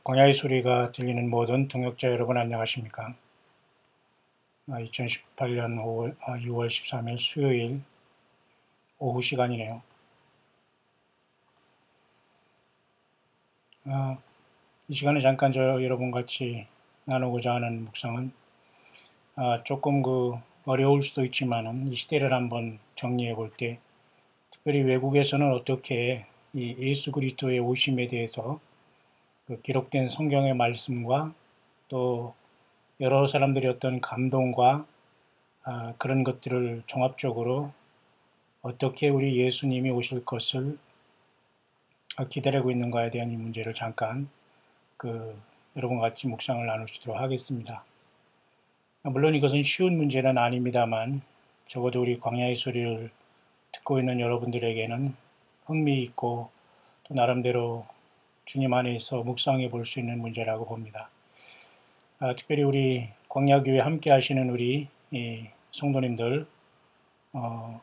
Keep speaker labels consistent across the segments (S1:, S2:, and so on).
S1: 광야의 소리가 들리는 모든 동역자 여러분 안녕하십니까? 2018년 6월 13일 수요일 오후 시간이네요. 이 시간에 잠깐 여러분 같이 나누고자 하는 묵상은 조금 어려울 수도 있지만은 이 시대를 한번 정리해 볼 때 특별히 외국에서는 어떻게 이 예수 그리스도의 오심에 대해서 기록된 성경의 말씀과 또 여러 사람들이 어떤 감동과 그런 것들을 종합적으로 어떻게 우리 예수님이 오실 것을 기다리고 있는가에 대한 이 문제를 잠깐 여러분과 같이 묵상을 나누시도록 하겠습니다. 물론 이것은 쉬운 문제는 아닙니다만 적어도 우리 광야의 소리를 듣고 있는 여러분들에게는 흥미있고 또 나름대로 주님 안에서 묵상해 볼 수 있는 문제라고 봅니다. 특별히 우리 광야교회 함께 하시는 우리 성도님들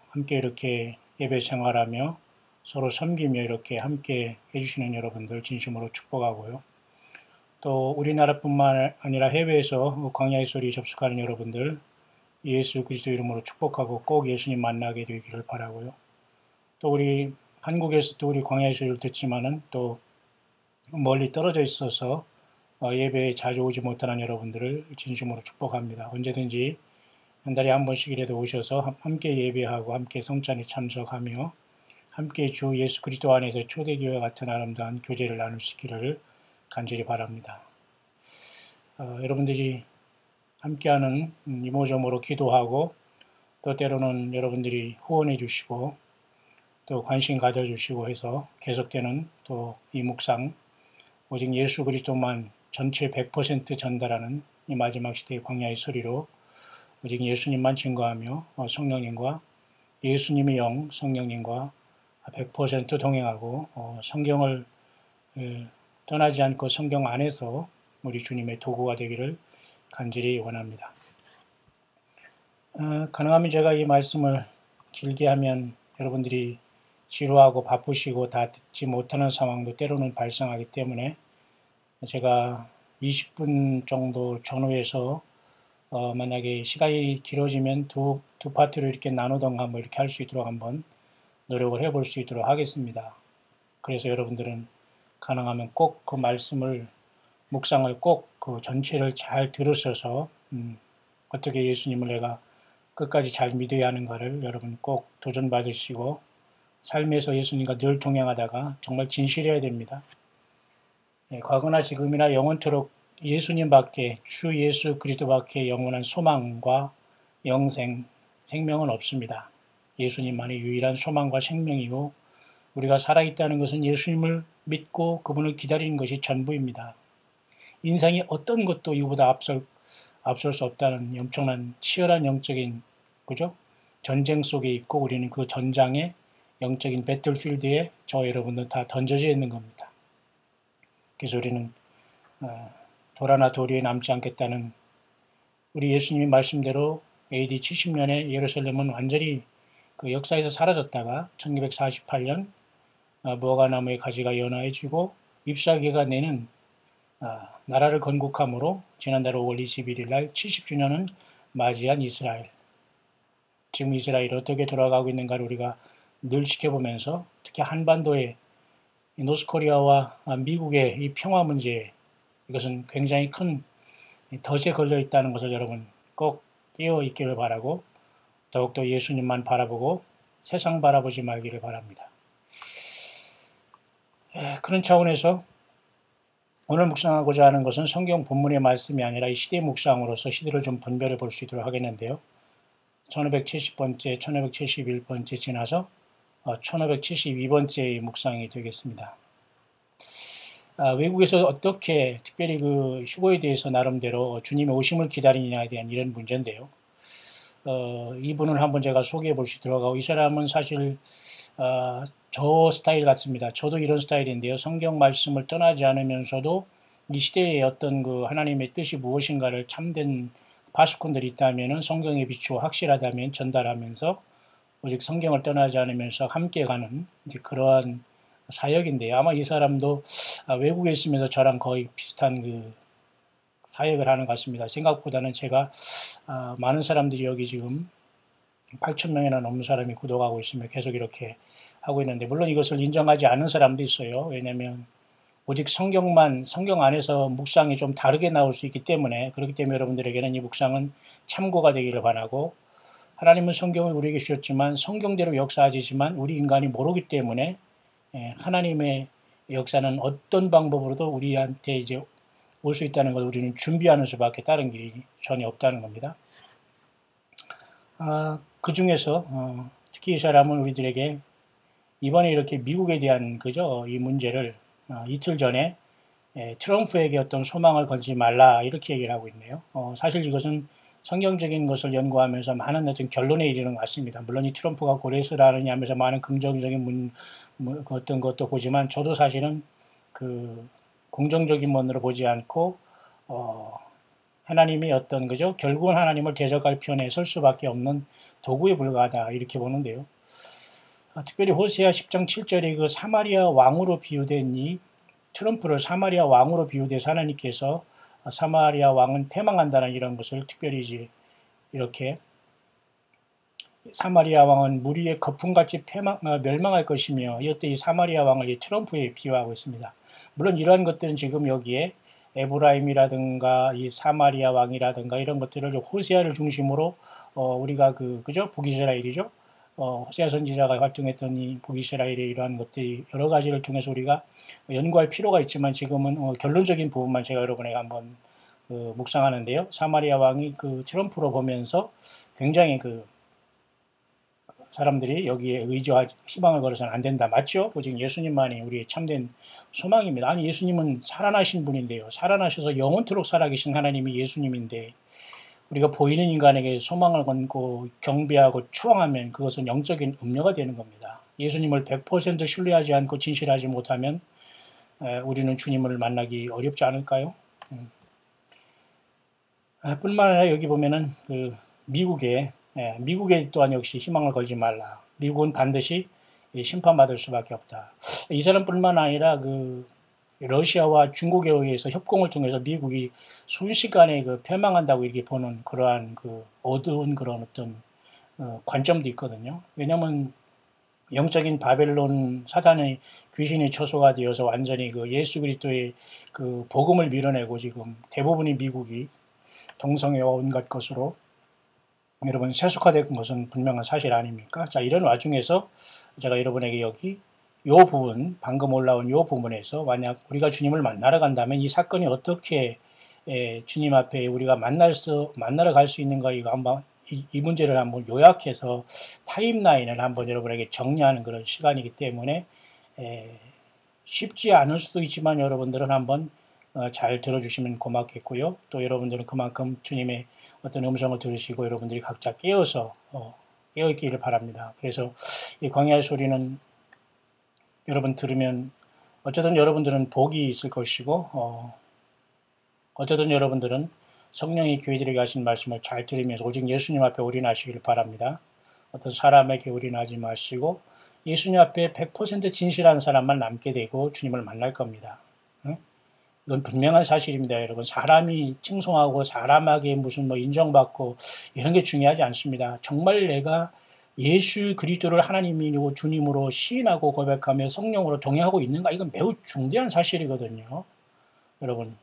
S1: 함께 이렇게 예배 생활하며 서로 섬기며 이렇게 함께 해주시는 여러분들 진심으로 축복하고요. 또 우리나라뿐만 아니라 해외에서 광야의 소리 접속하는 여러분들 예수 그리스도 이름으로 축복하고 꼭 예수님 만나게 되기를 바라고요. 또 우리 한국에서도 우리 광야의 소리를 듣지만은 또 멀리 떨어져 있어서 예배에 자주 오지 못하는 여러분들을 진심으로 축복합니다. 언제든지 한 달에 한 번씩이라도 오셔서 함께 예배하고 함께 성찬에 참석하며 함께 주 예수 그리스도 안에서 초대교회 같은 아름다운 교제를 나눌 수 있기를 간절히 바랍니다. 여러분들이 함께하는 이모저모로 기도하고 또 때로는 여러분들이 후원해 주시고 또 관심 가져주시고 해서 계속되는 또 이 묵상 오직 예수 그리스도만 전체 100% 전달하는 이 마지막 시대의 광야의 소리로 오직 예수님만 증거하며 성령님과 예수님의 영 성령님과 100% 동행하고 성경을 떠나지 않고 성경 안에서 우리 주님의 도구가 되기를 간절히 원합니다. 가능하면 제가 이 말씀을 길게 하면 여러분들이 지루하고 바쁘시고 다 듣지 못하는 상황도 때로는 발생하기 때문에 제가 20분 정도 전후해서 만약에 시간이 길어지면 두 파트로 이렇게 나누던가 뭐 이렇게 할 수 있도록 한번 노력을 해볼 수 있도록 하겠습니다. 그래서 여러분들은 가능하면 꼭 그 말씀을 묵상을 꼭 그 전체를 잘 들으셔서 어떻게 예수님을 내가 끝까지 잘 믿어야 하는가를 여러분 꼭 도전받으시고 삶에서 예수님과 늘 동행하다가 정말 진실해야 됩니다. 과거나 지금이나 영원토록 예수님밖에 주 예수 그리스도밖에 영원한 소망과 영생, 생명은 없습니다. 예수님만이 유일한 소망과 생명이고 우리가 살아있다는 것은 예수님을 믿고 그분을 기다리는 것이 전부입니다. 인생이 어떤 것도 이보다 앞설 수 없다는 엄청난 치열한 영적인 전쟁 속에 있고 우리는 그 전장의 영적인 배틀필드에 저 여러분들 다 던져져 있는 겁니다. 그래서 우리는 돌아나 도리에 남지 않겠다는 우리 예수님의 말씀대로 AD 70년에 예루살렘은 완전히 그 역사에서 사라졌다가 1948년 무화과나무의 가지가 연화해지고 잎사귀가 내는 나라를 건국함으로 지난달 5월 21일 날 70주년은 맞이한 이스라엘. 지금 이스라엘이 어떻게 돌아가고 있는가를 우리가 늘 지켜보면서 특히 한반도의 노스코리아와 미국의 이 평화 문제 이것은 굉장히 큰 덫에 걸려 있다는 것을 여러분 꼭 깨어 있기를 바라고 더욱더 예수님만 바라보고 세상 바라보지 말기를 바랍니다. 그런 차원에서 오늘 묵상하고자 하는 것은 성경 본문의 말씀이 아니라 이 시대의 묵상으로서 시대를 좀 분별해 볼 수 있도록 하겠는데요. 1570번째, 1571번째 지나서 1572번째의 묵상이 되겠습니다. 외국에서 어떻게 특별히 그 휴거에 대해서 나름대로 주님의 오심을 기다리느냐에 대한 이런 문제인데요. 이분을 한번 제가 소개해 볼 수 있도록 하고 이 사람은 사실 저 스타일 같습니다. 저도 이런 스타일인데요. 성경 말씀을 떠나지 않으면서도 이 시대의 어떤 그 하나님의 뜻이 무엇인가를 참된 파수꾼들이 있다면은 성경에 비추어 확실하다면 전달하면서 오직 성경을 떠나지 않으면서 함께 가는 이제 그러한 사역인데요. 아마 이 사람도 외국에 있으면서 저랑 거의 비슷한 그 사역을 하는 것 같습니다. 생각보다는 제가 많은 사람들이 여기 지금 8천 명이나 넘는 사람이 구독하고 있으며 계속 이렇게 하고 있는데, 물론 이것을 인정하지 않는 사람도 있어요. 왜냐하면 오직 성경 안에서 묵상이 좀 다르게 나올 수 있기 때문에, 그렇기 때문에 여러분들에게는 이 묵상은 참고가 되기를 바라고, 하나님은 성경을 우리에게 주셨지만 성경대로 역사하지만 우리 인간이 모르기 때문에 하나님의 역사는 어떤 방법으로도 우리한테 이제 올 수 있다는 걸 우리는 준비하는 수밖에 다른 길이 전혀 없다는 겁니다. 그 중에서 특히 이 사람은 우리들에게 이번에 이렇게 미국에 대한 이 문제를 이틀 전에 트럼프에게 어떤 소망을 걸지 말라 이렇게 얘기를 하고 있네요. 사실 이것은 성경적인 것을 연구하면서 많은 어떤 결론에 이르는 것 같습니다. 물론 이 트럼프가 고레스를 하느냐 하면서 많은 긍정적인 어떤 것도 보지만, 저도 사실은 그 공정적인 면으로 보지 않고 하나님이 결국은 하나님을 대적할 편에 설 수밖에 없는 도구에 불과하다 이렇게 보는데요. 특별히 호세아 10장 7절에 그 사마리아 왕으로 비유된 이 트럼프를 사마리아 왕으로 비유돼서 하나님께서 사마리아 왕은 패망한다는 이런 것을 특별히 이제 이렇게 사마리아 왕은 물 위에 거품같이 멸망할 것이며, 이때 이 사마리아 왕을 이 트럼프에 비유하고 있습니다. 물론 이러한 것들은 지금 여기에 에브라임이라든가 이 사마리아 왕이라든가 이런 것들을 호세아를 중심으로 우리가 북이스라엘이죠. 호세아 선지자가 활동했던 이 북이스라엘의 이러한 것들이 여러 가지를 통해서 우리가 연구할 필요가 있지만, 지금은 결론적인 부분만 제가 여러분에게 한번 묵상하는데요. 사마리아 왕이 트럼프로 보면서 굉장히 사람들이 여기에 의지하지 희망을 걸어서는 안 된다. 맞죠? 오직 예수님만이 우리의 참된 소망입니다. 아니, 예수님은 살아나신 분인데요. 살아나셔서 영원토록 살아계신 하나님이 예수님인데, 우리가 보이는 인간에게 소망을 건고 경배하고 추앙하면 그것은 영적인 음료가 되는 겁니다. 예수님을 100% 신뢰하지 않고 진실하지 못하면 우리는 주님을 만나기 어렵지 않을까요? 뿐만 아니라 여기 보면은 미국에 또한 역시 희망을 걸지 말라. 미국은 반드시 심판받을 수밖에 없다. 이 사람뿐만 아니라 러시아와 중국에 의해서 협공을 통해서 미국이 순식간에 패망한다고 이렇게 보는 그러한 어두운 그런 어떤 관점도 있거든요. 왜냐하면 영적인 바벨론 사단의 귀신이 처소가 되어서 완전히 예수 그리스도의 복음을 밀어내고 지금 대부분의 미국이 동성애와 온갖 것으로 여러분 세속화된 것은 분명한 사실 아닙니까? 자, 이런 와중에서 제가 여러분에게 여기 요 부분, 방금 올라온 요 부분에서 만약 우리가 주님을 만나러 간다면 이 사건이 어떻게 주님 앞에 우리가 만나러 갈 수 있는가, 이거 한번 이 문제를 한번 요약해서 타임라인을 한번 여러분에게 정리하는 그런 시간이기 때문에 쉽지 않을 수도 있지만 여러분들은 한번 잘 들어주시면 고맙겠고요. 또 여러분들은 그만큼 주님의 어떤 음성을 들으시고 여러분들이 각자 깨어있기를 바랍니다. 그래서 이 광야의 소리는 여러분 들으면 어쨌든 여러분들은 복이 있을 것이고 어쨌든 여러분들은 성령이 교회들에게 하신 말씀을 잘 들으면서 오직 예수님 앞에 올인하시기를 바랍니다. 어떤 사람에게 올인하지 마시고 예수님 앞에 100% 진실한 사람만 남게 되고 주님을 만날 겁니다. 이건 분명한 사실입니다, 여러분. 사람이 칭송하고 사람에게 무슨 인정받고 이런 게 중요하지 않습니다. 정말 내가 예수 그리스도를 하나님이고 주님으로 시인하고 고백하며 성령으로 동행하고 있는가, 이건 매우 중대한 사실이거든요. 여러분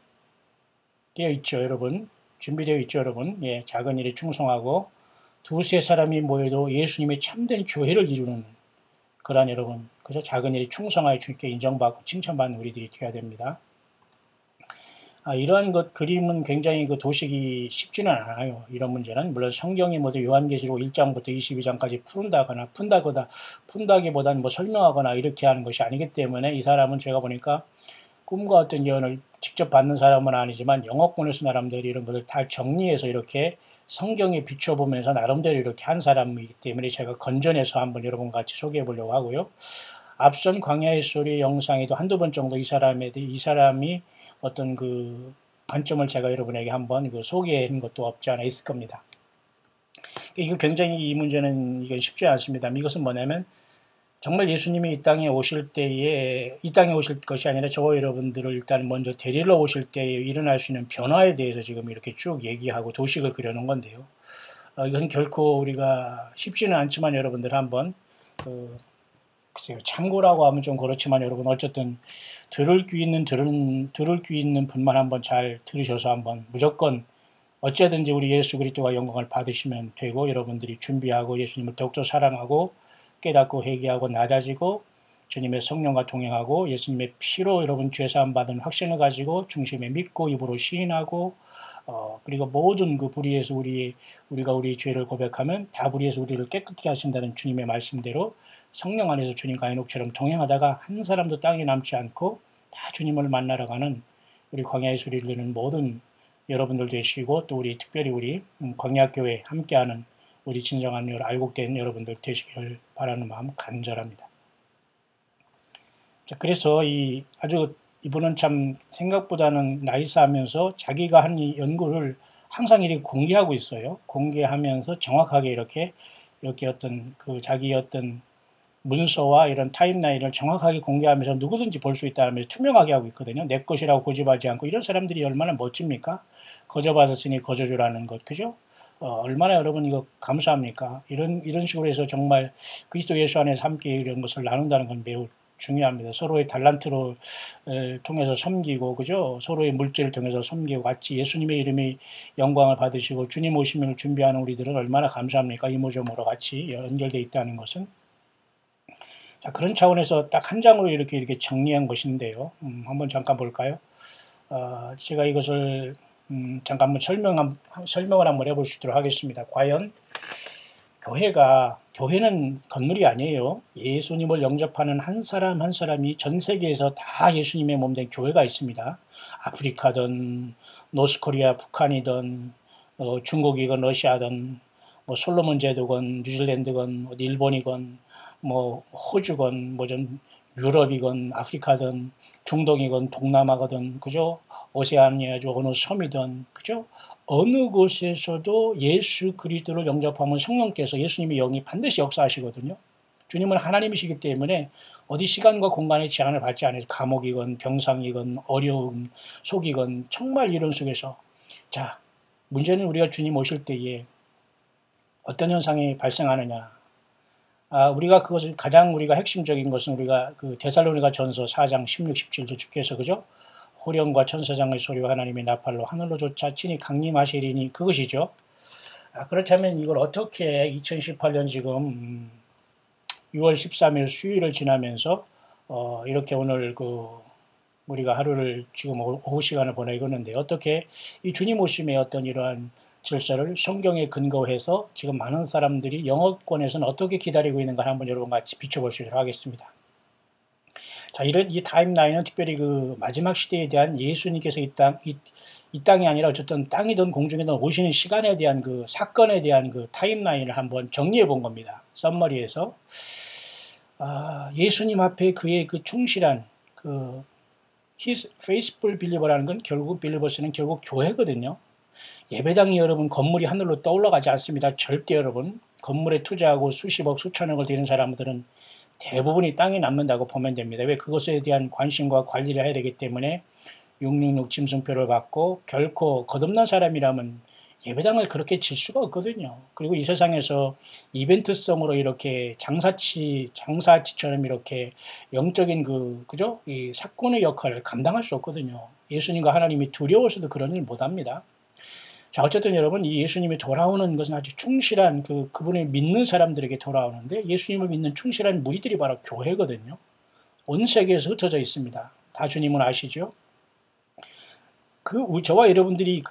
S1: 되어 있죠, 여러분. 준비되어 있죠, 여러분. 예, 작은 일에 충성하고 두세 사람이 모여도 예수님의 참된 교회를 이루는 그러한 여러분, 그래서 작은 일에 충성하여 주님께 인정받고 칭찬받는 우리들이 되어야 됩니다. 이러한 그림은 굉장히 도식이 쉽지는 않아요. 이런 문제는 물론 성경이 모두 요한계시록 1장부터 22장까지 푼다기보다는 설명하거나 이렇게 하는 것이 아니기 때문에 이 사람은 제가 보니까 꿈과 어떤 예언을 직접 받는 사람은 아니지만 영어권에서 나름대로 이런 것을 다 정리해서 이렇게 성경에 비춰보면서 나름대로 이렇게 한 사람이기 때문에 제가 건전해서 한번 여러분과 같이 소개해 보려고 하고요. 앞선 광야의 소리 영상에도 한두 번 정도 이 사람이 어떤 관점을 제가 여러분에게 한번 소개한 것도 없지 않아 있을 겁니다. 이거 굉장히 이 문제는 이게 쉽지 않습니다. 이것은 뭐냐면 정말 예수님이 이 땅에 오실 때에, 이 땅에 오실 것이 아니라 저와 여러분들을 일단 먼저 데리러 오실 때에 일어날 수 있는 변화에 대해서 지금 이렇게 쭉 얘기하고 도식을 그려놓은 건데요. 이건 결코 우리가 쉽지는 않지만 여러분들 한번 글쎄요, 참고라고 하면 좀 그렇지만 여러분 어쨌든 들을 귀 있는 분만 한번 잘 들으셔서 한번 무조건 어쨌든지 우리 예수 그리스도가 영광을 받으시면 되고, 여러분들이 준비하고 예수님을 더욱더 사랑하고 깨닫고 회개하고 낮아지고 주님의 성령과 동행하고 예수님의 피로 여러분 죄사함 받은 확신을 가지고 중심에 믿고 입으로 시인하고 그리고 모든 그 불의에서 우리가 우리 죄를 고백하면 다 불의에서 우리를 깨끗게 하신다는 주님의 말씀대로 성령 안에서 주님과 에녹처럼 동행하다가 한 사람도 땅에 남지 않고 다 주님을 만나러 가는 우리 광야의 소리를 듣는 모든 여러분들 되시고, 또 우리 특별히 우리 광야교회 함께하는 우리 진정한 알곡된 여러분들 되시기를 바라는 마음 간절합니다. 자, 그래서 이분은 참 생각보다는 나이스하면서 자기가 한 이 연구를 항상 이렇게 공개하고 있어요. 공개하면서 정확하게 이렇게 어떤 자기 어떤 문서와 이런 타임라인을 정확하게 공개하면서 누구든지 볼 수 있다면서 투명하게 하고 있거든요. 내 것이라고 고집하지 않고. 이런 사람들이 얼마나 멋집니까? 거저받았으니 거저주라는 것, 그죠? 얼마나 여러분 이거 감사합니까? 이런 식으로 해서 정말 그리스도 예수 안에서 함께 이런 것을 나눈다는 건 매우 중요합니다. 서로의 달란트로 통해서 섬기고, 그죠? 서로의 물질을 통해서 섬기고 같이 예수님의 이름이 영광을 받으시고 주님 오심을 준비하는 우리들은 얼마나 감사합니까? 이모저모로 같이 연결되어 있다는 것은. 자, 그런 차원에서 딱 한 장으로 이렇게 정리한 것인데요. 한번 잠깐 볼까요? 제가 이것을 잠깐 한번 설명을 한번 해볼 수 있도록 하겠습니다. 과연 교회는 건물이 아니에요. 예수님을 영접하는 한 사람 한 사람이 전 세계에서 다 예수님의 몸된 교회가 있습니다. 아프리카든 노스코리아 북한이든 중국이건 러시아든 뭐 솔로몬 제도건 뉴질랜드건 일본이건 뭐 호주건 뭐 좀 유럽이건 아프리카든 중동이건 동남아거든, 그죠? 오세아니아 어느 섬이든, 그죠? 어느 곳에서도 예수 그리스도를 영접하면 성령께서 예수님의 영이 반드시 역사하시거든요. 주님은 하나님이시기 때문에 어디 시간과 공간의 제한을 받지 않아서 감옥이건 병상이건 어려움 속이건 정말 이런 속에서, 자, 문제는 우리가 주님 오실 때에 어떤 현상이 발생하느냐. 우리가 그것을 가장 우리가 핵심적인 것은 우리가 그 데살로니가 전서 4장 16, 17절 주께서, 그죠? 호령과 천사장의 소리와 하나님의 나팔로 하늘로조차 친히 강림하시리니, 그것이죠. 그렇다면 이걸 어떻게 2018년 지금 6월 13일 수요일을 지나면서 이렇게 오늘 우리가 하루를 지금 오후 시간을 보내고 있는데, 어떻게 이 주님 오심의 어떤 이러한 질서를 성경에 근거해서 지금 많은 사람들이 영어권에서는 어떻게 기다리고 있는가 한번 여러분 같이 비춰볼 수 있도록 하겠습니다. 자, 이 타임라인은 특별히 그 마지막 시대에 대한 예수님께서 이 땅이 아니라 어쨌든 땅이든 공중이든 오시는 시간에 대한 그 사건에 대한 그 타임라인을 한번 정리해 본 겁니다. 썸머리에서. 예수님 앞에 그의 그 충실한 his faithful believer라는 건 결국 빌리버스는 결국 교회거든요. 예배당이 여러분 건물이 하늘로 떠올라가지 않습니다. 절대 여러분. 건물에 투자하고 수십억 수천억을 들이는 사람들은 대부분이 땅에 남는다고 보면 됩니다. 왜? 그것에 대한 관심과 관리를 해야 되기 때문에 666 짐승표를 받고, 결코 거듭난 사람이라면 예배당을 그렇게 질 수가 없거든요. 그리고 이 세상에서 이벤트성으로 이렇게 장사치처럼 이렇게 영적인 그죠? 이 사건의 역할을 감당할 수 없거든요. 예수님과 하나님이 두려워서도 그런 일 못합니다. 자, 어쨌든 여러분, 이 예수님이 돌아오는 것은 아주 충실한 그분을 믿는 사람들에게 돌아오는데, 예수님을 믿는 충실한 무리들이 바로 교회거든요. 온 세계에서 흩어져 있습니다. 다 주님은 아시죠? 저와 여러분들이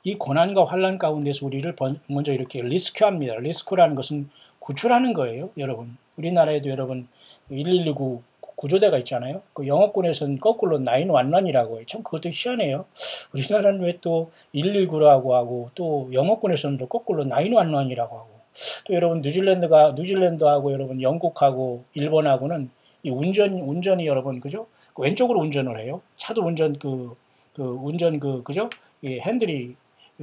S1: 이 고난과 환난 가운데서 우리를 먼저 이렇게 리스큐합니다. 리스큐라는 것은 구출하는 거예요, 여러분. 우리나라에도 여러분 119 구조대가 있잖아요. 그 영어권에서는 거꾸로 911이라고 해요. 참 그것도 희한해요. 우리나라는 왜 또 119라고 하고, 또 영어권에서는 또 거꾸로 911이라고 하고, 또 여러분 뉴질랜드하고 여러분 영국하고 일본하고는 이 운전이 여러분, 그죠? 왼쪽으로 운전을 해요. 차도 운전 그죠? 이 핸들이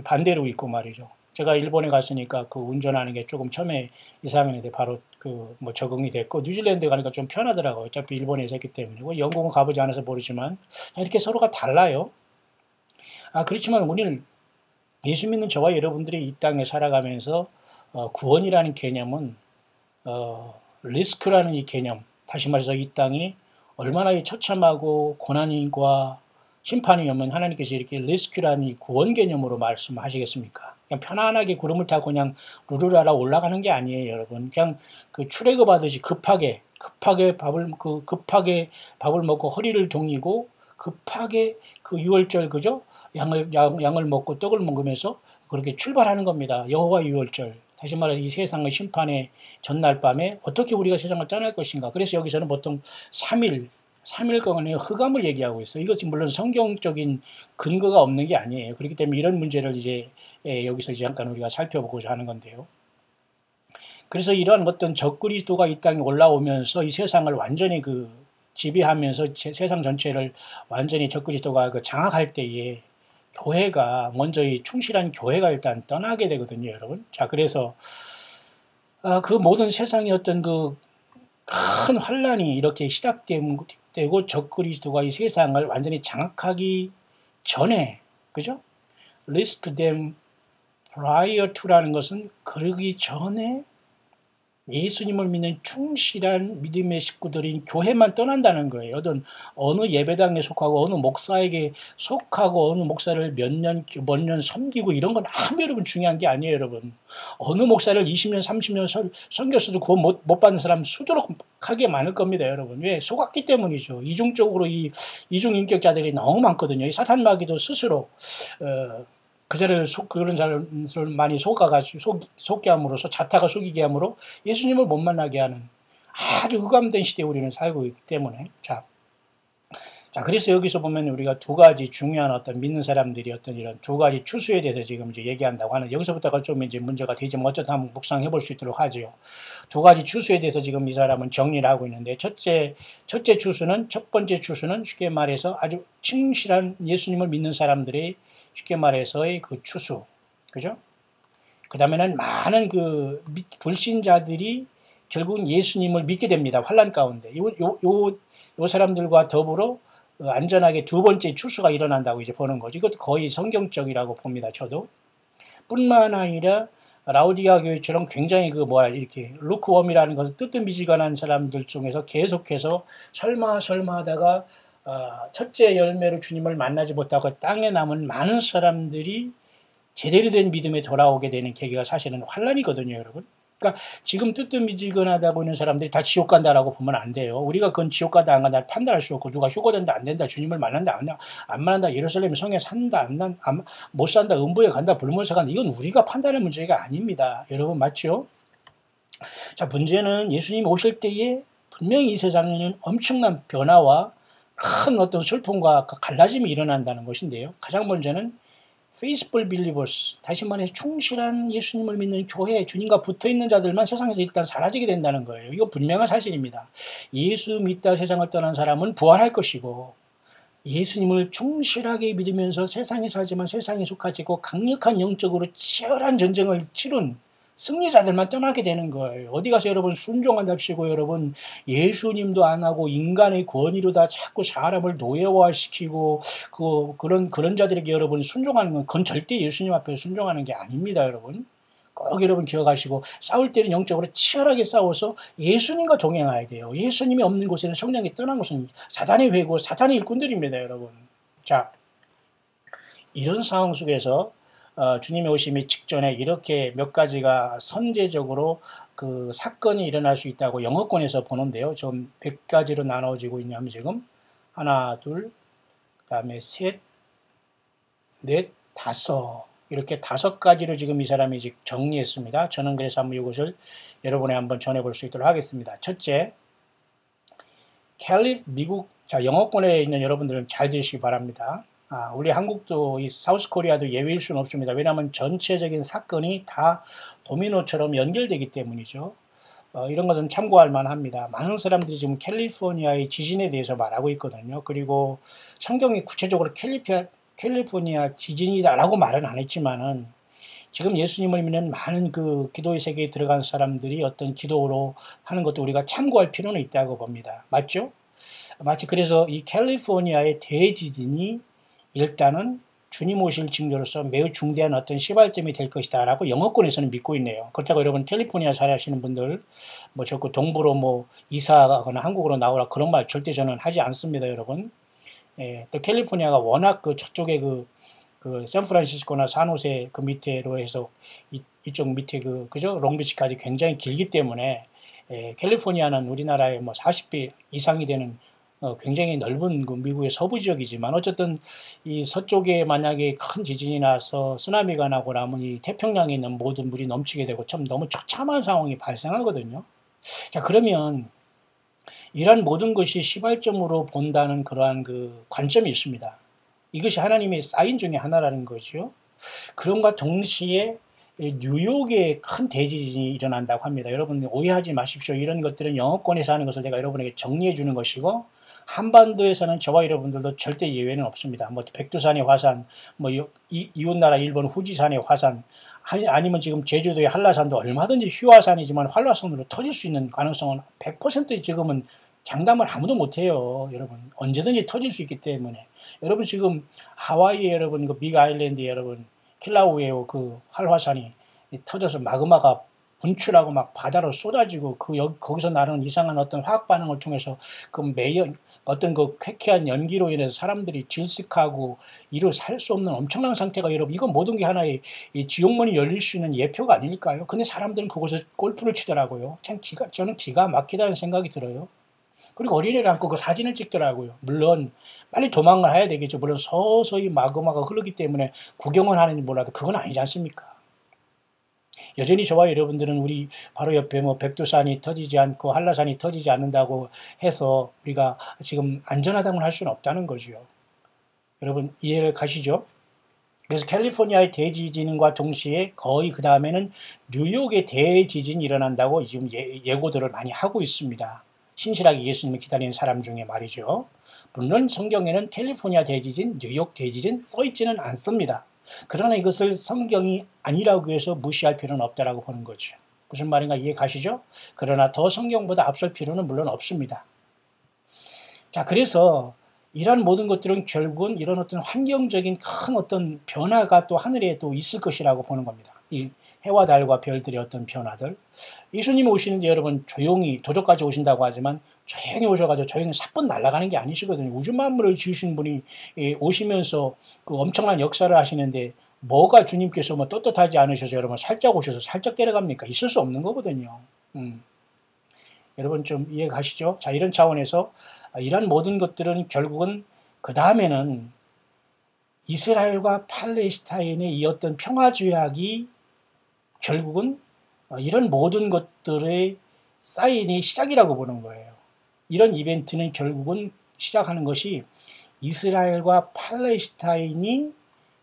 S1: 반대로 있고 말이죠. 제가 일본에 갔으니까 그 운전하는 게 조금 처음에 이상했는데 바로 그 뭐 적응이 됐고, 뉴질랜드 가니까 좀 편하더라고요. 어차피 일본에서 했기 때문에. 뭐 영국은 가보지 않아서 모르지만 이렇게 서로가 달라요. 그렇지만 오늘 예수 믿는 저와 여러분들이 이 땅에 살아가면서 구원이라는 개념은 리스크라는 이 개념, 다시 말해서 이 땅이 얼마나 이 처참하고 고난과 심판이 오면 하나님께서 이렇게 리스크라는 이 구원 개념으로 말씀하시겠습니까? 그냥 편안하게 구름을 타고 그냥 루루라라 올라가는 게 아니에요, 여러분. 그냥 그 출애굽하듯이 급하게 밥을 먹고 허리를 동이고 급하게 그 유월절, 그죠? 양을 먹고 떡을 먹으면서 그렇게 출발하는 겁니다. 여호와 유월절. 다시 말해서 이 세상의 심판의 전날 밤에 어떻게 우리가 세상을 떠날 것인가. 그래서 여기서는 보통 3일간의 흑암을 얘기하고 있어요. 이것이 물론 성경적인 근거가 없는 게 아니에요. 그렇기 때문에 이런 문제를 이제 여기서 잠깐 우리가 살펴보고자 하는 건데요. 그래서 이러한 어떤 적그리스도가 이 땅에 올라오면서 이 세상을 완전히 지배하면서 세상 전체를 완전히 적그리스도가 장악할 때에 교회가 먼저 이 충실한 교회가 일단 떠나게 되거든요, 여러분. 자, 그래서 그 모든 세상의 어떤 큰 환란이 이렇게 시작되고 적그리스도가 이 세상을 완전히 장악하기 전에, 그죠? Risk them prior to라는 것은 그러기 전에 예수님을 믿는 충실한 믿음의 식구들인 교회만 떠난다는 거예요. 어느 예배당에 속하고 어느 목사에게 속하고 어느 목사를 몇 년 섬기고 이런 건 아무 여러분 중요한 게 아니에요, 여러분. 어느 목사를 20년, 30년 섬겼어도 구원 못 받는 사람 수두룩하게 많을 겁니다, 여러분. 왜? 속았기 때문이죠. 이중적으로 이중 인격자들이 너무 많거든요. 이 사탄 마귀도 스스로 그런 사람을 많이 속게 함으로써 자타가 속이게 함으로 예수님을 못 만나게 하는 아주 흑암된 시대에 우리는 살고 있기 때문에 자, 그래서 여기서 보면 우리가 두 가지 중요한 어떤 믿는 사람들이 어떤 이런 두 가지 추수에 대해서 지금 이제 얘기한다고 하는, 여기서부터가 좀 이제 문제가 되지만 어쨌든 한번 묵상해 볼 수 있도록 하죠. 두 가지 추수에 대해서 지금 이 사람은 정리를 하고 있는데, 첫 번째 추수는 쉽게 말해서 아주 충실한 예수님을 믿는 사람들의 쉽게 말해서의 그 추수, 그죠? 그 다음에는 많은 불신자들이 결국은 예수님을 믿게 됩니다. 환란 가운데. 요 사람들과 더불어 안전하게 두 번째 추수가 일어난다고 이제 보는 거죠. 이것도 거의 성경적이라고 봅니다. 저도. 뿐만 아니라 라우디가 교회처럼 굉장히 이렇게 루크웜이라는 것은 뜨뜻미지근한 사람들 중에서 계속해서 설마 하다가 첫째 열매로 주님을 만나지 못하고 땅에 남은 많은 사람들이 제대로 된 믿음에 돌아오게 되는 계기가 사실은 환란이거든요, 여러분. 그러니까 지금 뜨뜻미지근하다고 있는 사람들이 다 지옥 간다라고 보면 안 돼요. 우리가 그건 지옥 간다 안 간다 판단할 수 없고, 누가 휴거된다 안 된다, 주님을 만난다 안 만난다, 예루살렘 성에 산다 못 산다, 음부에 간다, 불못에 간다, 이건 우리가 판단할 문제가 아닙니다. 여러분, 맞죠? 자, 문제는 예수님이 오실 때에 분명히 이 세상에는 엄청난 변화와 큰 어떤 슬픔과 갈라짐이 일어난다는 것인데요. 가장 먼저는 faithful believers, 다시 말해서 충실한 예수님을 믿는 교회, 주님과 붙어있는 자들만 세상에서 일단 사라지게 된다는 거예요. 이거 분명한 사실입니다. 예수 믿다 세상을 떠난 사람은 부활할 것이고, 예수님을 충실하게 믿으면서 세상에 살지만 세상에 속하지 않고 강력한 영적으로 치열한 전쟁을 치른 승리자들만 떠나게 되는 거예요. 어디 가서 여러분 순종한답시고 여러분 예수님도 안 하고 인간의 권위로 다 자꾸 사람을 노예화시키고 그런 자들에게 여러분 순종하는 건 그건 절대 예수님 앞에 순종하는 게 아닙니다, 여러분. 꼭 여러분 기억하시고, 싸울 때는 영적으로 치열하게 싸워서 예수님과 동행해야 돼요. 예수님이 없는 곳에는 성령이 떠난 곳은 사단의 회고 사탄의 일꾼들입니다, 여러분. 자, 이런 상황 속에서 주님의 오심이 직전에 이렇게 몇 가지가 선제적으로 그 사건이 일어날 수 있다고 영어권에서 보는데요. 좀 몇 가지로 나눠지고 있냐면 지금 하나, 둘, 그 다음에 셋, 넷, 다섯, 이렇게 5가지로 지금 이 사람이 지금 정리했습니다. 저는 그래서 한번 이것을 여러분에 한번 전해볼 수 있도록 하겠습니다. 첫째, 캘리프 미국, 자, 영어권에 있는 여러분들은 잘 들으시기 바랍니다. 우리 한국도 이 사우스 코리아도 예외일 수는 없습니다. 왜냐하면 전체적인 사건이 다 도미노처럼 연결되기 때문이죠. 이런 것은 참고할 만합니다. 많은 사람들이 지금 캘리포니아의 지진에 대해서 말하고 있거든요. 그리고 성경이 구체적으로 캘리포니아 지진이다라고 말은 안 했지만은 지금 예수님을 믿는 많은 그 기도의 세계에 들어간 사람들이 어떤 기도로 하는 것도 우리가 참고할 필요는 있다고 봅니다. 맞죠? 마치 그래서 이 캘리포니아의 대지진이 일단은 주님 오실 징조로서 매우 중대한 어떤 시발점이 될 것이다 라고 영어권에서는 믿고 있네요. 그렇다고 여러분 캘리포니아 살아시는 분들 뭐 자꾸 동부로 뭐 이사가거나 한국으로 나오라 그런 말 절대 저는 하지 않습니다, 여러분. 예, 또 캘리포니아가 워낙 그 저쪽에 그 샌프란시스코나 산호세 그 밑에로 해서 이쪽 밑에 그죠? 롱비치까지 굉장히 길기 때문에 캘리포니아는 우리나라의 뭐 40배 이상이 되는 굉장히 넓은 그 미국의 서부 지역이지만 어쨌든 이 서쪽에 만약에 큰 지진이 나서 쓰나미가 나고 나면 이 태평양에 있는 모든 물이 넘치게 되고 참 너무 처참한 상황이 발생하거든요. 자, 그러면 이런 모든 것이 시발점으로 본다는 그러한 그 관점이 있습니다. 이것이 하나님의 사인 중에 하나라는 거죠. 그럼과 동시에 뉴욕에 큰 대지진이 일어난다고 합니다. 여러분 오해하지 마십시오. 이런 것들은 영어권에서 하는 것을 제가 여러분에게 정리해 주는 것이고 한반도에서는 저와 여러분들도 절대 예외는 없습니다. 뭐 백두산의 화산, 뭐 이웃나라 일본 후지산의 화산, 아니면 지금 제주도의 한라산도 얼마든지 휴화산이지만 한라산으로 터질 수 있는 가능성은 100% 지금은 장담을 아무도 못해요. 여러분 언제든지 터질 수 있기 때문에 여러분 지금 하와이에 여러분 그 빅 아일랜드에 여러분 킬라우에오 그 활화산이 터져서 마그마가 분출하고 막 바다로 쏟아지고 거기서 나는 이상한 어떤 화학 반응을 통해서 그 어떤 그 쾌쾌한 연기로 인해서 사람들이 질식하고 이루 살 수 없는 엄청난 상태가 여러분 이건 모든 게 하나의 이 지옥문이 열릴 수 있는 예표가 아닐까요? 근데 사람들은 그곳에 골프를 치더라고요. 저는 기가 막히다는 생각이 들어요. 그리고 어린애를 안고 그 사진을 찍더라고요. 물론 빨리 도망을 해야 되겠죠. 물론 서서히 마그마가 흐르기 때문에 구경을 하는지 몰라도 그건 아니지 않습니까? 여전히 저와 여러분들은 우리 바로 옆에 뭐 백두산이 터지지 않고 한라산이 터지지 않는다고 해서 우리가 지금 안전하다고 할 수는 없다는 거죠. 여러분 이해를 가시죠? 그래서 캘리포니아의 대지진과 동시에 거의 그 다음에는 뉴욕의 대지진이 일어난다고 지금 예고들을 많이 하고 있습니다. 신실하게 예수님을 기다리는 사람 중에 말이죠. 물론 성경에는 캘리포니아 대지진, 뉴욕 대지진 써있지는 않습니다. 그러나 이것을 성경이 아니라고 해서 무시할 필요는 없다라고 보는 거죠. 무슨 말인가 이해 가시죠? 그러나 더 성경보다 앞설 필요는 물론 없습니다. 자, 그래서 이런 모든 것들은 결국은 이런 어떤 환경적인 큰 어떤 변화가 또 하늘에 또 있을 것이라고 보는 겁니다. 이 해와 달과 별들의 어떤 변화들. 예수님이 오시는데 여러분 조용히 도적까지 오신다고 하지만 조용히 오셔가지고 조용히 사뿐 날아가는 게 아니시거든요. 우주 만물을 지으신 분이 오시면서 그 엄청난 역사를 하시는데 뭐가 주님께서 뭐 떳떳하지 않으셔서 여러분 살짝 오셔서 살짝 때려갑니까? 있을 수 없는 거거든요. 여러분 좀 이해 가시죠? 자, 이런 차원에서 이런 모든 것들은 결국은 그 다음에는 이스라엘과 팔레스타인의 이 어떤 평화조약이 결국은 이런 모든 것들의 사인이 시작이라고 보는 거예요. 이런 이벤트는 결국은 시작하는 것이 이스라엘과 팔레스타인이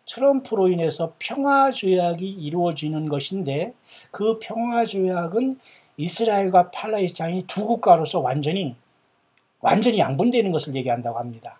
S1: 트럼프로 인해서 평화조약이 이루어지는 것인데 그 평화조약은 이스라엘과 팔레스타인이 두 국가로서 완전히 양분되는 것을 얘기한다고 합니다.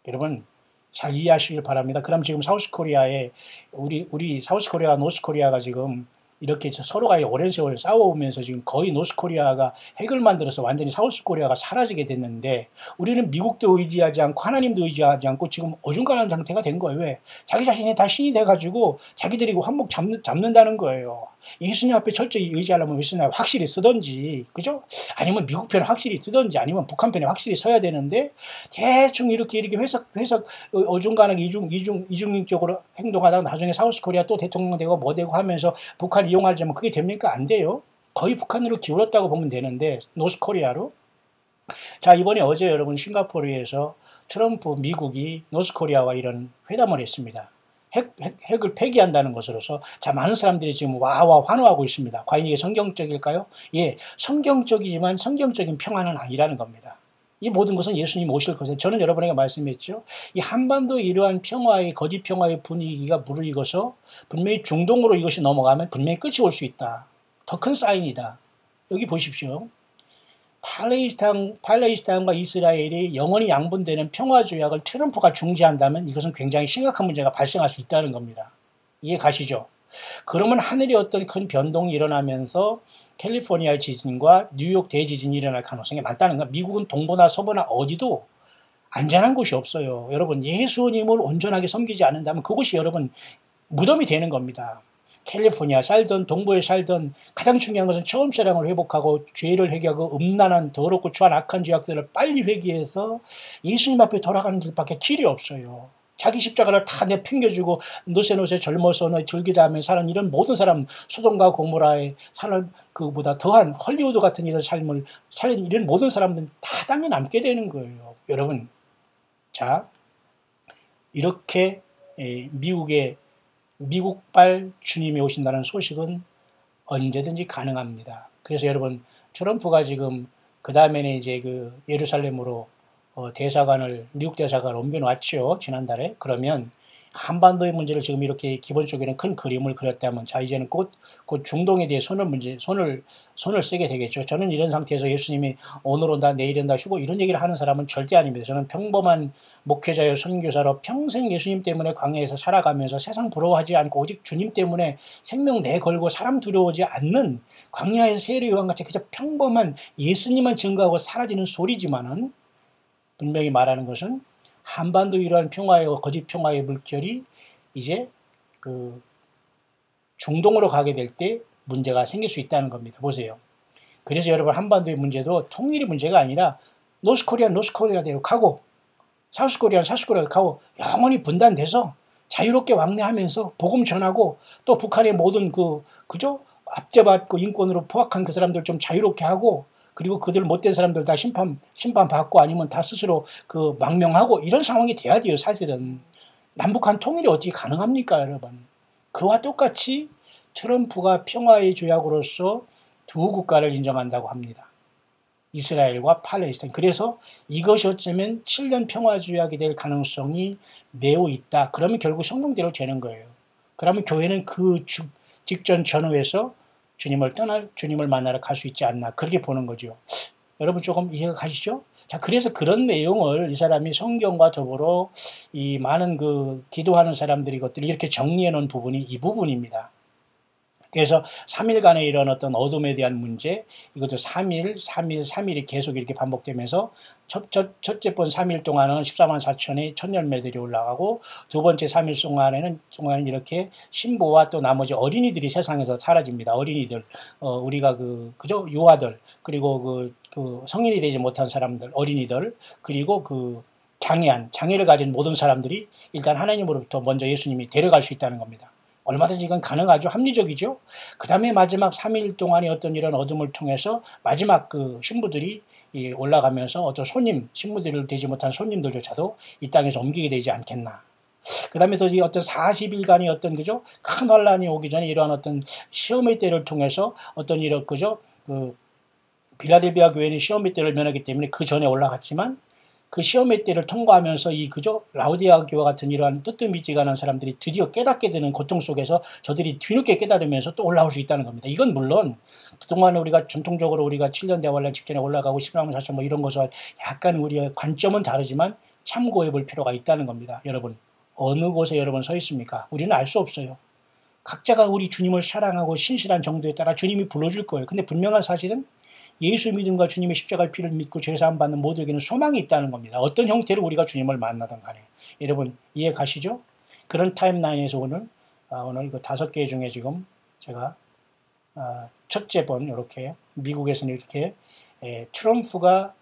S1: 여러분 잘 이해하시길 바랍니다. 그럼 지금 사우스코리아에 우리 사우스코리아와 노스코리아가 지금 이렇게 서로가 오랜 세월 싸워오면서 지금 거의 노스코리아가 핵을 만들어서 완전히 사우스코리아가 사라지게 됐는데 우리는 미국도 의지하지 않고 하나님도 의지하지 않고 지금 어중간한 상태가 된 거예요. 왜? 자기 자신이 다 신이 돼가지고 자기들이 한몫 잡는다는 거예요. 예수님 앞에 철저히 의지하려면 예수님 확실히 쓰든지, 그죠? 아니면 미국 편에 확실히 쓰든지, 아니면 북한 편에 확실히 서야 되는데 대충 이렇게 회석 어중간하게 이중적으로 행동하다가 나중에 사우스코리아 또 대통령 되고 뭐 되고 하면서 북한 이용하려면 그게 됩니까? 안 돼요. 거의 북한으로 기울었다고 보면 되는데 노스코리아로. 자, 이번에 어제 여러분 싱가포르에서 트럼프 미국이 노스코리아와 이런 회담을 했습니다. 핵을 폐기한다는 것으로서 자 많은 사람들이 지금 와와 환호하고 있습니다. 과연 이게 성경적일까요? 예, 성경적이지만 성경적인 평화는 아니라는 겁니다. 이 모든 것은 예수님 오실 것에 저는 여러분에게 말씀했죠. 이 한반도의 이러한 평화의 거짓 평화의 분위기가 무르익어서 분명히 중동으로 이것이 넘어가면 분명히 끝이 올 수 있다. 더 큰 사인이다. 여기 보십시오. 팔레스타인과 이스라엘이 영원히 양분되는 평화조약을 트럼프가 중지한다면 이것은 굉장히 심각한 문제가 발생할 수 있다는 겁니다. 이해 가시죠? 그러면 하늘에 어떤 큰 변동이 일어나면서 캘리포니아 지진과 뉴욕 대지진이 일어날 가능성이 많다는 거야. 미국은 동부나 서부나 어디도 안전한 곳이 없어요. 여러분, 예수님을 온전하게 섬기지 않는다면 그곳이 여러분 무덤이 되는 겁니다. 캘리포니아 살던 동부에 살던 가장 중요한 것은 처음 사랑을 회복하고 죄를 회개하고 음란한 더럽고 추한 악한 죄악들을 빨리 회개해서 예수님 앞에 돌아가는 길밖에 길이 없어요. 자기 십자가를 다 내팽겨주고 노세노세 젊어서 즐기자 하며 사는 이런 모든 사람, 소돔과 고모라의 사는 그보다 더한 헐리우드 같은 이런 삶을 살린 이런 모든 사람들은 다 땅에 남게 되는 거예요. 여러분, 자, 이렇게 미국발 주님이 오신다는 소식은 언제든지 가능합니다. 그래서 여러분, 트럼프가 지금 그 다음에는 이제 그 예루살렘으로 미국 대사관을 옮겨놨죠. 지난달에. 그러면 한반도의 문제를 지금 이렇게 기본적으로 큰 그림을 그렸다면, 자, 이제는 곧 중동에 대해 손을 쓰게 되겠죠. 저는 이런 상태에서 예수님이 오늘 온다, 내일 온다, 휴고 이런 얘기를 하는 사람은 절대 아닙니다. 저는 평범한 목회자요, 선교사로 평생 예수님 때문에 광야에서 살아가면서 세상 부러워하지 않고 오직 주님 때문에 생명 내걸고 사람 두려워하지 않는 광야에서 세례 요한같이 그저 평범한 예수님만 증거하고 사라지는 소리지만은 분명히 말하는 것은 한반도 이러한 평화의 거짓 평화의 물결이 이제 그 중동으로 가게 될 때 문제가 생길 수 있다는 겁니다. 보세요. 그래서 여러분, 한반도의 문제도 통일이 문제가 아니라 노스코리아대로 가고 사우스코리아대로 가고 영원히 분단돼서 자유롭게 왕래하면서 복음 전하고 또 북한의 모든 그저 압제받고 인권으로 포악한 그 사람들 좀 자유롭게 하고, 그리고 그들 못된 사람들 다 심판받고 아니면 다 스스로 그 망명하고 이런 상황이 돼야 돼요. 사실은 남북한 통일이 어떻게 가능합니까, 여러분? 그와 똑같이 트럼프가 평화의 조약으로서 두 국가를 인정한다고 합니다. 이스라엘과 팔레스타인. 그래서 이것이 어쩌면 7년 평화 조약이 될 가능성이 매우 있다. 그러면 결국 성공대로 되는 거예요. 그러면 교회는 그 직전 전후에서 주님을 만나러 갈 수 있지 않나, 그렇게 보는 거죠. 여러분 조금 이해가 가시죠? 자, 그래서 그런 내용을 이 사람이 성경과 더불어 이 많은 그 기도하는 사람들이 것들을 이렇게 정리해 놓은 부분이 이 부분입니다. 그래서 3일간의 이런 어떤 어둠에 대한 문제, 이것도 3일이 계속 이렇게 반복되면서 첫째 번 3일 동안은 14만 4천의 천열매들이 올라가고, 두 번째 3일 동안에는 이렇게 신부와 또 나머지 어린이들이 세상에서 사라집니다. 어린이들, 우리가 그저 유아들, 그리고 그 성인이 되지 못한 사람들, 어린이들, 그리고 그 장애를 가진 모든 사람들이 일단 하나님으로부터 먼저 예수님이 데려갈 수 있다는 겁니다. 얼마든지 이건 가능하죠. 합리적이죠. 그 다음에 마지막 3일 동안의 어떤 이런 어둠을 통해서 마지막 그 신부들이 올라가면서 어떤 신부들을 되지 못한 손님들조차도 이 땅에서 옮기게 되지 않겠나. 그 다음에 또 이 어떤 40일간의 어떤 그죠? 큰 환란이 오기 전에 이러한 어떤 시험의 때를 통해서 어떤 이런 그죠? 빌라델비아 교회는 시험의 때를 면하기 때문에 그 전에 올라갔지만, 그 시험의 때를 통과하면서 그죠? 라우디아 교와 같은 이러한 뜨뜻미지근한 사람들이 드디어 깨닫게 되는 고통 속에서 저들이 뒤늦게 깨달으면서 또 올라올 수 있다는 겁니다. 이건 물론 그동안 우리가 전통적으로 우리가 7년 대환란 직전에 올라가고 10만 4천 뭐 이런 것과 약간 우리의 관점은 다르지만 참고해 볼 필요가 있다는 겁니다. 여러분, 어느 곳에 여러분 서 있습니까? 우리는 알 수 없어요. 각자가 우리 주님을 사랑하고 신실한 정도에 따라 주님이 불러줄 거예요. 근데 분명한 사실은 예수 믿음과 주님의 십자가의 피를 믿고 죄사함 받는 모두에게는 소망이 있다는 겁니다. 어떤 형태로 우리가 주님을 만나든 간에. 여러분 이해 가시죠? 그런 타임라인에서 오늘 이거 5개 중에 지금 제가 첫째 번 이렇게 미국에서는 이렇게 트럼프가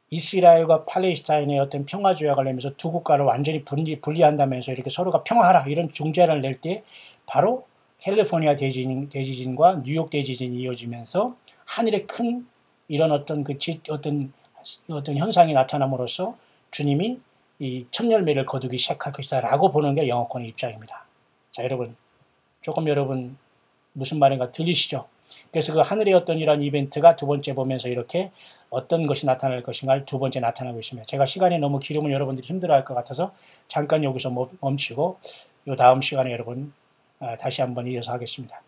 S1: 이스라엘과 팔레스타인의 어떤 평화 조약을 내면서 두 국가를 완전히 분리한다면서 이렇게 서로가 평화하라 이런 중재안을 낼 때 바로 캘리포니아 대지진과 뉴욕 대지진이 이어지면서 하늘에 큰 이런 어떤 어떤 현상이 나타남으로써 주님이 이 천열매를 거두기 시작할 것이다라고 보는 게 영어권의 입장입니다. 자, 여러분 조금 무슨 말인가 들리시죠? 그래서 그 하늘의 어떤 이런 이벤트가 두 번째 보면서 이렇게 어떤 것이 나타날 것인가를 두 번째 나타나고 있습니다. 제가 시간이 너무 길으면 여러분들이 힘들어할 것 같아서 잠깐 여기서 멈추고 이 다음 시간에 여러분 다시 한번 이어서 하겠습니다.